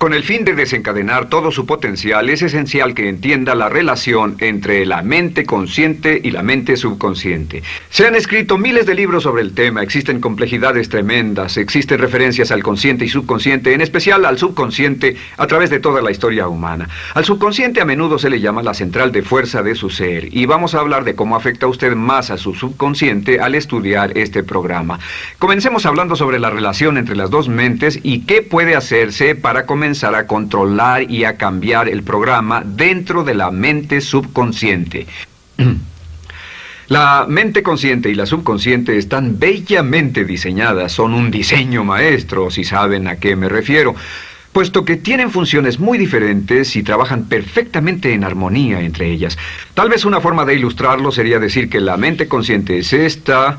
Con el fin de desencadenar todo su potencial, es esencial que entienda la relación entre la mente consciente y la mente subconsciente. Se han escrito miles de libros sobre el tema, existen complejidades tremendas, existen referencias al consciente y subconsciente, en especial al subconsciente, a través de toda la historia humana. Al subconsciente a menudo se le llama la central de fuerza de su ser, y vamos a hablar de cómo afecta a usted más a su subconsciente al estudiar este programa. Comencemos hablando sobre la relación entre las dos mentes y qué puede hacerse para comenzar a controlar y a cambiar el programa dentro de la mente subconsciente. La mente consciente y la subconsciente están bellamente diseñadas, son un diseño maestro, si saben a qué me refiero, puesto que tienen funciones muy diferentes y trabajan perfectamente en armonía entre ellas. Tal vez una forma de ilustrarlo sería decir que la mente consciente es esta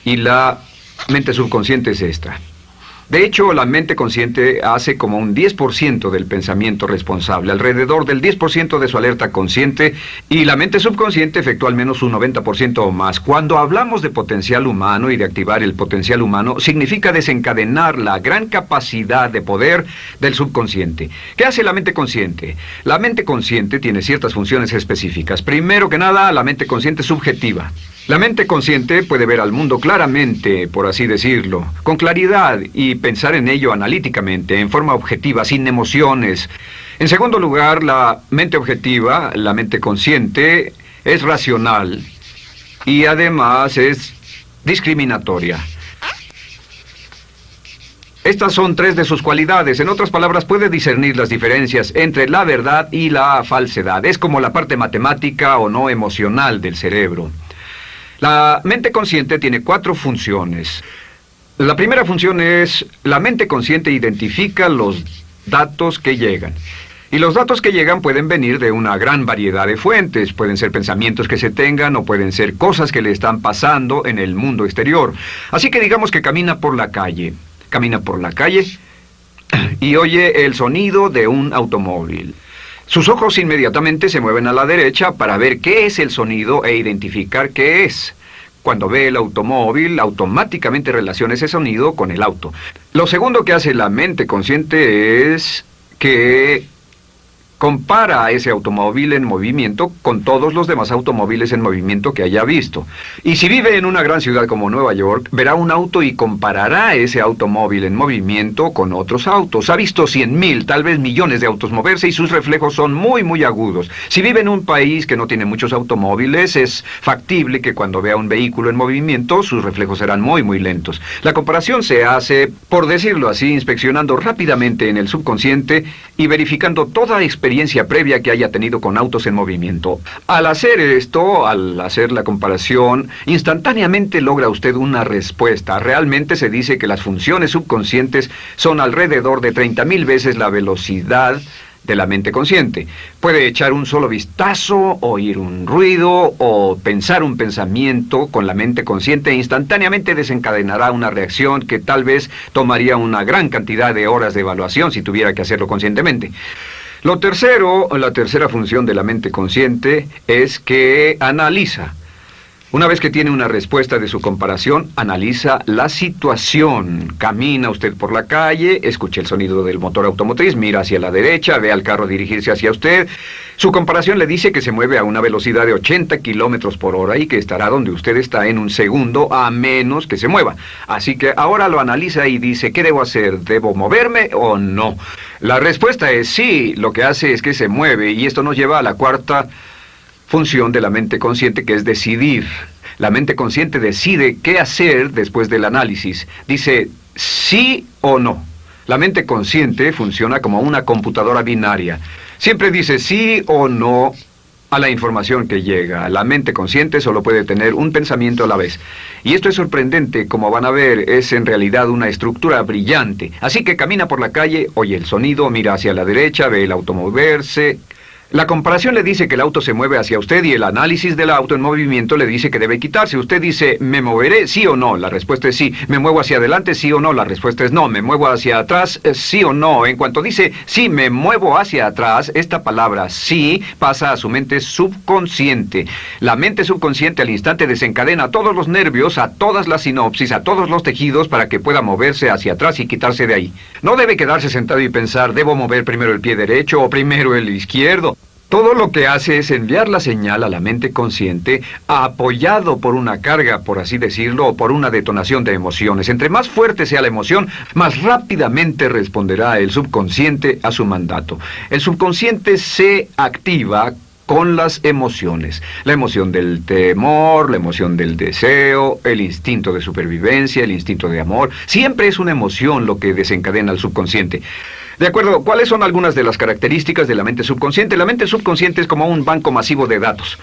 y la mente subconsciente es esta. De hecho, la mente consciente hace como un 10% del pensamiento responsable, alrededor del 10% de su alerta consciente, y la mente subconsciente efectúa al menos un 90% o más. Cuando hablamos de potencial humano y de activar el potencial humano, significa desencadenar la gran capacidad de poder del subconsciente. ¿Qué hace la mente consciente? La mente consciente tiene ciertas funciones específicas. Primero que nada, la mente consciente es subjetiva. La mente consciente puede ver al mundo claramente, por así decirlo, con claridad y pensar en ello analíticamente, en forma objetiva, sin emociones. En segundo lugar, la mente objetiva, la mente consciente, es racional y además es discriminatoria. Estas son tres de sus cualidades. En otras palabras, puede discernir las diferencias entre la verdad y la falsedad. Es como la parte matemática o no emocional del cerebro. La mente consciente tiene 4 funciones. La primera función es, la mente consciente identifica los datos que llegan. Y los datos que llegan pueden venir de una gran variedad de fuentes. Pueden ser pensamientos que se tengan o pueden ser cosas que le están pasando en el mundo exterior. Así que digamos que camina por la calle. Camina por la calle y oye el sonido de un automóvil. Sus ojos inmediatamente se mueven a la derecha para ver qué es el sonido e identificar qué es. Cuando ve el automóvil, automáticamente relaciona ese sonido con el auto. Lo segundo que hace la mente consciente es que compara a ese automóvil en movimiento con todos los demás automóviles en movimiento que haya visto. Y si vive en una gran ciudad como Nueva York, verá un auto y comparará ese automóvil en movimiento con otros autos. Ha visto 100,000, tal vez millones de autos moverse y sus reflejos son muy, muy agudos. Si vive en un país que no tiene muchos automóviles, es factible que cuando vea un vehículo en movimiento, sus reflejos serán muy, muy lentos. La comparación se hace, por decirlo así, inspeccionando rápidamente en el subconsciente y verificando toda experiencia previa que haya tenido con autos en movimiento. Al hacer esto, al hacer la comparación, instantáneamente logra usted una respuesta. Realmente se dice que las funciones subconscientes son alrededor de 30,000 veces la velocidad de la mente consciente. Puede echar un solo vistazo, oír un ruido o pensar un pensamiento con la mente consciente e instantáneamente desencadenará una reacción que tal vez tomaría una gran cantidad de horas de evaluación si tuviera que hacerlo conscientemente. Lo tercero, la tercera función de la mente consciente es que analiza. Una vez que tiene una respuesta de su comparación, analiza la situación. Camina usted por la calle, escucha el sonido del motor automotriz, mira hacia la derecha, ve al carro dirigirse hacia usted. Su comparación le dice que se mueve a una velocidad de 80 kilómetros por hora y que estará donde usted está en un segundo a menos que se mueva. Así que ahora lo analiza y dice, ¿qué debo hacer? ¿Debo moverme o no? La respuesta es sí, lo que hace es que se mueve y esto nos lleva a la cuarta función de la mente consciente, que es decidir. La mente consciente decide qué hacer después del análisis. Dice sí o no. La mente consciente funciona como una computadora binaria. Siempre dice sí o no a la información que llega. La mente consciente solo puede tener un pensamiento a la vez. Y esto es sorprendente, como van a ver, es en realidad una estructura brillante. Así que camina por la calle, oye el sonido, mira hacia la derecha, ve el auto moverse. La comparación le dice que el auto se mueve hacia usted y el análisis del auto en movimiento le dice que debe quitarse. Usted dice, ¿me moveré? ¿Sí o no? La respuesta es sí. ¿Me muevo hacia adelante? ¿Sí o no? La respuesta es no. ¿Me muevo hacia atrás? ¿Sí o no? En cuanto dice, sí, me muevo hacia atrás, esta palabra sí pasa a su mente subconsciente. La mente subconsciente al instante desencadena todos los nervios, a todas las sinapsis, a todos los tejidos para que pueda moverse hacia atrás y quitarse de ahí. No debe quedarse sentado y pensar, ¿debo mover primero el pie derecho o primero el izquierdo? Todo lo que hace es enviar la señal a la mente consciente, apoyado por una carga, por así decirlo, o por una detonación de emociones. Entre más fuerte sea la emoción, más rápidamente responderá el subconsciente a su mandato. El subconsciente se activa con las emociones. La emoción del temor, la emoción del deseo, el instinto de supervivencia, el instinto de amor. Siempre es una emoción lo que desencadena al subconsciente. De acuerdo, ¿cuáles son algunas de las características de la mente subconsciente? La mente subconsciente es como un banco masivo de datos.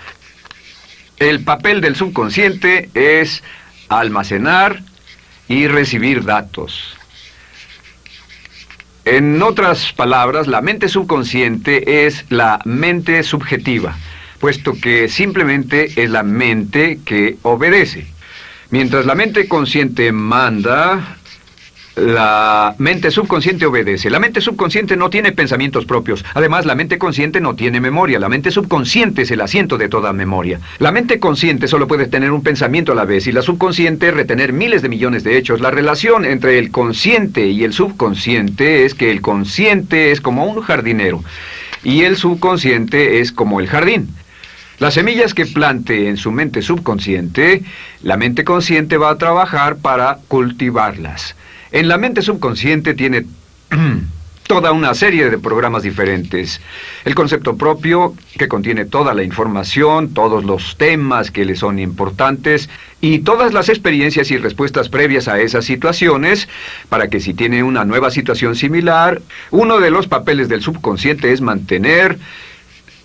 El papel del subconsciente es almacenar y recibir datos. En otras palabras, la mente subconsciente es la mente subjetiva, puesto que simplemente es la mente que obedece. Mientras la mente consciente manda, la mente subconsciente obedece. La mente subconsciente no tiene pensamientos propios. Además, la mente consciente no tiene memoria. La mente subconsciente es el asiento de toda memoria. La mente consciente solo puede tener un pensamiento a la vez y la subconsciente retener miles de millones de hechos. La relación entre el consciente y el subconsciente es que el consciente es como un jardinero y el subconsciente es como el jardín. Las semillas que plante en su mente subconsciente, la mente consciente va a trabajar para cultivarlas. En la mente subconsciente tiene toda una serie de programas diferentes. El concepto propio, que contiene toda la información, todos los temas que le son importantes y todas las experiencias y respuestas previas a esas situaciones, para que si tiene una nueva situación similar, uno de los papeles del subconsciente es mantener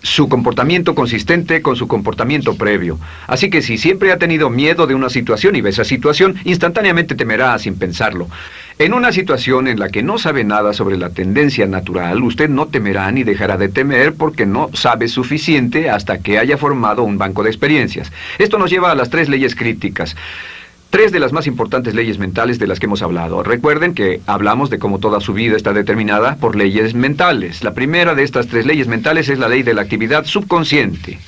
su comportamiento consistente con su comportamiento previo. Así que si siempre ha tenido miedo de una situación y ve esa situación, instantáneamente temerá sin pensarlo. En una situación en la que no sabe nada sobre la tendencia natural, usted no temerá ni dejará de temer porque no sabe suficiente hasta que haya formado un banco de experiencias. Esto nos lleva a las 3 leyes críticas. 3 de las más importantes leyes mentales de las que hemos hablado. Recuerden que hablamos de cómo toda su vida está determinada por leyes mentales. La primera de estas 3 leyes mentales es la ley de la actividad subconsciente.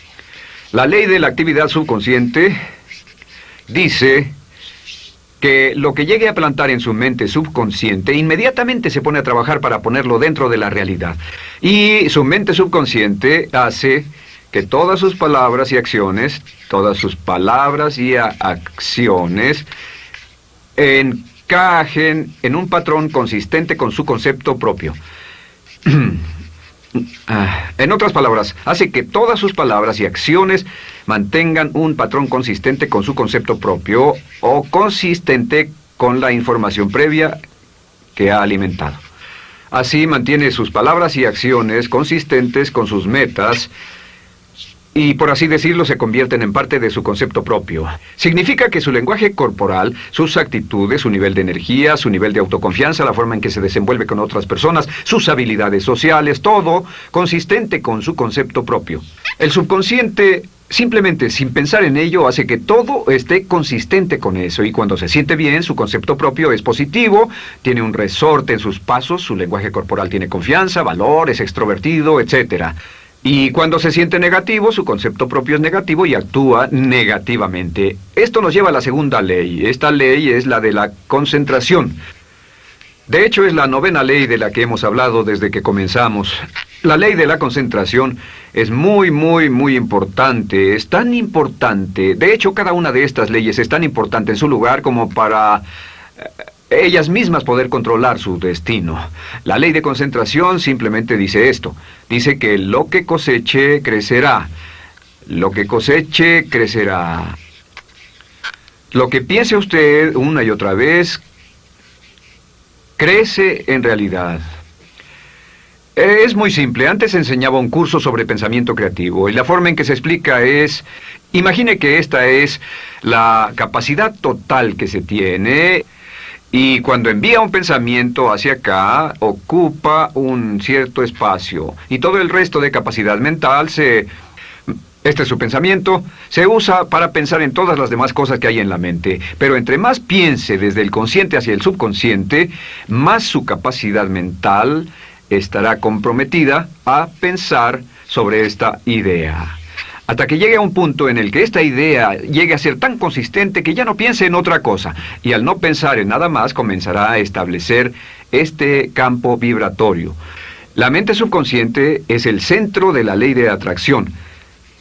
La ley de la actividad subconsciente dice que lo que llegue a plantar en su mente subconsciente inmediatamente se pone a trabajar para ponerlo dentro de la realidad. Y su mente subconsciente hace que todas sus palabras y acciones encajen en un patrón consistente con su concepto propio. En otras palabras, hace que todas sus palabras y acciones mantengan un patrón consistente con su concepto propio o consistente con la información previa que ha alimentado. Así mantiene sus palabras y acciones consistentes con sus metas y, por así decirlo, se convierten en parte de su concepto propio. Significa que su lenguaje corporal, sus actitudes, su nivel de energía, su nivel de autoconfianza, la forma en que se desenvuelve con otras personas, sus habilidades sociales, todo consistente con su concepto propio. El subconsciente, simplemente sin pensar en ello, hace que todo esté consistente con eso, y cuando se siente bien, su concepto propio es positivo, tiene un resorte en sus pasos, su lenguaje corporal tiene confianza, valor, es extrovertido, etc. Y cuando se siente negativo, su concepto propio es negativo y actúa negativamente. Esto nos lleva a la segunda ley. Esta ley es la de la concentración. De hecho, es la 9ª ley de la que hemos hablado desde que comenzamos. La ley de la concentración es muy importante. Es tan importante. De hecho, cada una de estas leyes es tan importante en su lugar como para ellas mismas poder controlar su destino. La ley de concentración simplemente dice esto. Dice que lo que coseche, crecerá. Lo que coseche, crecerá. Lo que piense usted una y otra vez, crece en realidad. Es muy simple. Antes enseñaba un curso sobre pensamiento creativo y la forma en que se explica es: imagine que esta es la capacidad total que se tiene Y cuando envía un pensamiento hacia acá, ocupa un cierto espacio. Y todo el resto de capacidad mental este es su pensamiento, se usa para pensar en todas las demás cosas que hay en la mente. Pero entre más piense desde el consciente hacia el subconsciente, más su capacidad mental estará comprometida a pensar sobre esta idea. Hasta que llegue a un punto en el que esta idea llegue a ser tan consistente que ya no piense en otra cosa. Y al no pensar en nada más, comenzará a establecer este campo vibratorio. La mente subconsciente es el centro de la ley de atracción,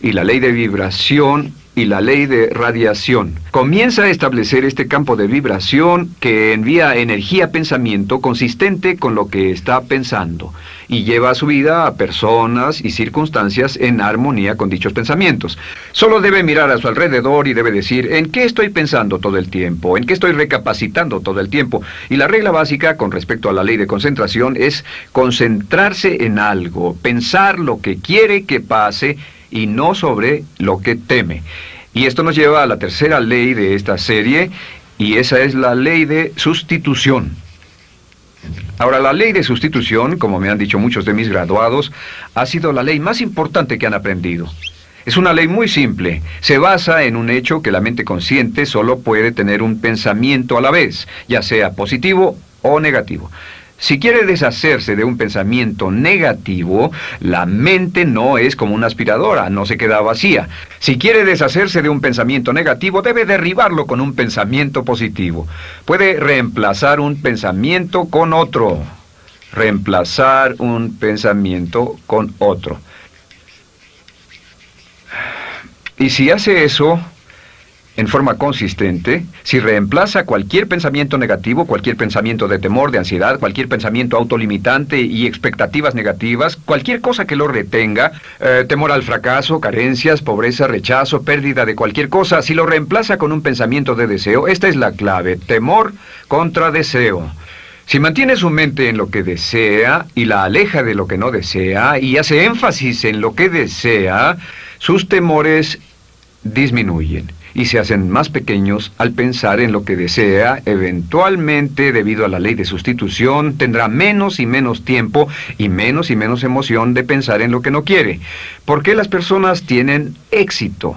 y la ley de vibración y la ley de radiación. Comienza a establecer este campo de vibración que envía energía-pensamiento consistente con lo que está pensando y lleva a su vida a personas y circunstancias en armonía con dichos pensamientos. Solo debe mirar a su alrededor y debe decir, ¿en qué estoy pensando todo el tiempo? ¿En qué estoy recapacitando todo el tiempo? Y la regla básica con respecto a la ley de concentración es concentrarse en algo, pensar lo que quiere que pase y no sobre lo que teme. Y esto nos lleva a la tercera ley de esta serie, y esa es la ley de sustitución. Ahora, la ley de sustitución, como me han dicho muchos de mis graduados, ha sido la ley más importante que han aprendido. Es una ley muy simple. Se basa en un hecho que la mente consciente solo puede tener un pensamiento a la vez, ya sea positivo o negativo. Si quiere deshacerse de un pensamiento negativo, la mente no es como una aspiradora, no se queda vacía. Si quiere deshacerse de un pensamiento negativo, debe derribarlo con un pensamiento positivo. Puede reemplazar un pensamiento con otro. Reemplazar un pensamiento con otro. Y si hace eso en forma consistente, si reemplaza cualquier pensamiento negativo, cualquier pensamiento de temor, de ansiedad, cualquier pensamiento autolimitante y expectativas negativas, cualquier cosa que lo retenga, temor al fracaso, carencias, pobreza, rechazo, pérdida de cualquier cosa, si lo reemplaza con un pensamiento de deseo, esta es la clave: temor contra deseo. Si mantiene su mente en lo que desea y la aleja de lo que no desea y hace énfasis en lo que desea, sus temores disminuyen y se hacen más pequeños al pensar en lo que desea. Eventualmente, debido a la ley de sustitución, tendrá menos y menos tiempo y menos emoción de pensar en lo que no quiere. ¿Por qué las personas tienen éxito?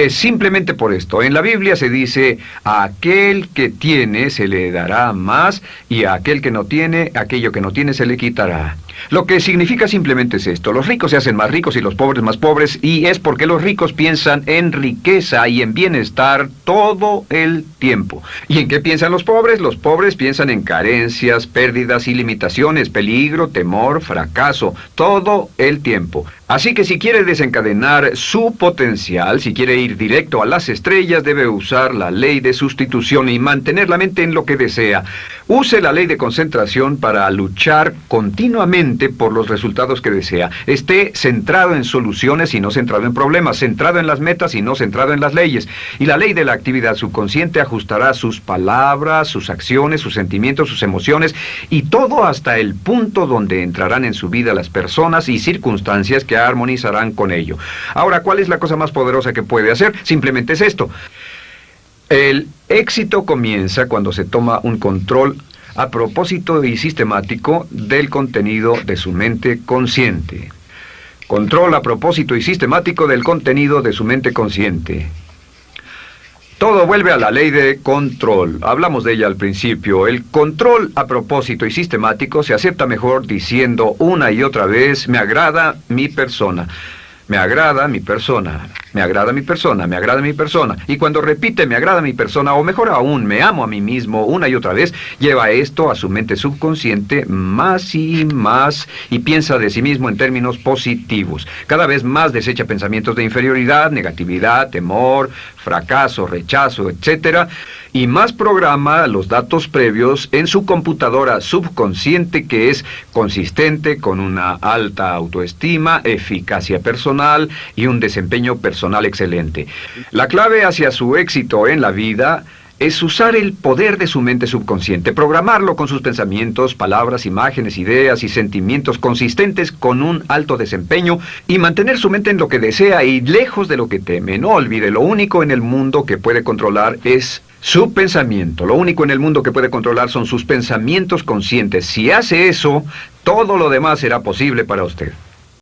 Simplemente por esto. En la Biblia se dice, a aquel que tiene se le dará más, y a aquel que no tiene, aquello que no tiene se le quitará. Lo que significa simplemente es esto: los ricos se hacen más ricos y los pobres más pobres, y es porque los ricos piensan en riqueza y en bienestar todo el tiempo. ¿Y en qué piensan los pobres? Los pobres piensan en carencias, pérdidas y limitaciones, peligro, temor, fracaso, todo el tiempo. Así que si quiere desencadenar su potencial, si quiere ir directo a las estrellas, debe usar la ley de sustitución y mantener la mente en lo que desea. Use la ley de concentración para luchar continuamente por los resultados que desea. Esté centrado en soluciones y no centrado en problemas, centrado en las metas y no centrado en las leyes. Y la ley de la actividad subconsciente ajustará sus palabras, sus acciones, sus sentimientos, sus emociones y todo hasta el punto donde entrarán en su vida las personas y circunstancias que armonizarán con ello. Ahora, ¿cuál es la cosa más poderosa que puede hacer? Simplemente es esto. El éxito comienza cuando se toma un control a propósito y sistemático del contenido de su mente consciente. Control a propósito y sistemático del contenido de su mente consciente. Todo vuelve a la ley de control. Hablamos de ella al principio. El control a propósito y sistemático se acepta mejor diciendo una y otra vez: me agrada mi persona. Me agrada mi persona, me agrada mi persona, me agrada mi persona. Y cuando repite me agrada mi persona, o mejor aún, me amo a mí mismo una y otra vez, lleva esto a su mente subconsciente más y más y piensa de sí mismo en términos positivos. Cada vez más desecha pensamientos de inferioridad, negatividad, temor, fracaso, rechazo, etc. Y más programa los datos previos en su computadora subconsciente, que es consistente con una alta autoestima, eficacia personal y un desempeño personal excelente. La clave hacia su éxito en la vida es usar el poder de su mente subconsciente, programarlo con sus pensamientos, palabras, imágenes, ideas y sentimientos consistentes con un alto desempeño y mantener su mente en lo que desea y lejos de lo que teme. No olvide, lo único en el mundo que puede controlar es Su pensamiento. Lo único en el mundo que puede controlar son sus pensamientos conscientes. Si hace eso, todo lo demás será posible para usted.